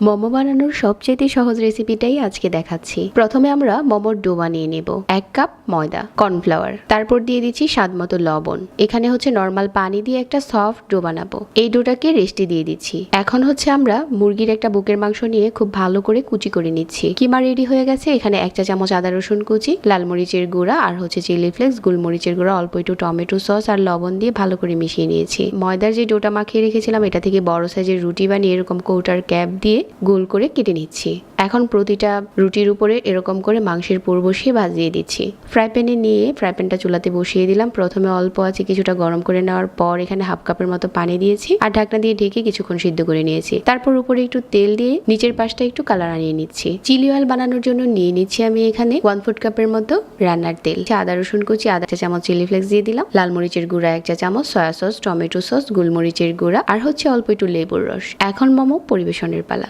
মোমো বানানোর সবচেয়ে সহজ রেসিপিটাই আজকে দেখাচ্ছি। প্রথমে আমরা মোমোর ডো বানিয়ে নেব। 1 কাপ ময়দা, কর্নফ্লাওয়ার, তারপর দিয়ে দিচ্ছি স্বাদমতো লবণ। এখানে হচ্ছে নর্মাল পানি দিয়ে একটা সফট ডো বানাবো। এই ডোটাকে রেস্টে দিয়ে দিচ্ছি। এখন হচ্ছে আমরা মুরগির একটা বুকের মাংস নিয়ে খুব ভালো করে কুচি করে নিচ্ছি। কিমা রেডি হয়ে গেছে। এখানে 1 চা চামচ আদা রসুন কুচি, লাল মরিচের গুঁড়া আর হচ্ছে চিলি ফ্লেক্স, গোলমরিচের গুঁড়া, অল্প একটু টমেটো সস আর লবণ দিয়ে ভালো করে মিশিয়ে নিয়েছি। ময়দার যে ডোটা মাখিয়ে রেখেছিলাম এটা থেকে বড় সাইজের রুটি বানিয়ে এরকম কৌটার ক্যাপ দিয়ে গোল করে কেটে নিচ্ছি। এখন প্রতিটা রুটির উপরে এরকম করে মাংসের পুর বসিয়ে ভাজিয়ে দিচ্ছি। ফ্রাই প্যানে নিয়ে ফ্রাই প্যানটা চুলাতে বসিয়ে দিলাম। প্রথমে অল্প আছে কিছুটা গরম করে নেওয়ার পর এখানে 1/2 কাপের মতো পানি দিয়েছি আর ঢাকনা দিয়ে ঢেকে কিছুক্ষণ সিদ্ধ করে নিয়েছি। তারপর উপরে একটু তেল দিয়ে নিচের পাশটা একটু কালার আনিয়ে নিচ্ছি। চিলি অয়েল বানানোর জন্য নিয়ে নিচ্ছি আমি এখানে 1/4 কাপের মতো রান্নার তেল। আদা রসুন কুচি, আধা চা চামচ চিলি ফ্লেক্স দিয়ে দিলাম, লাল মরিচের গুঁড়া 1 চা চামচ, সয়া সস, টমেটো সস, গোলমরিচের গুঁড়া আর হচ্ছে অল্প একটু লেবুর রস। এখন মোমো পরিবেশনের পালা।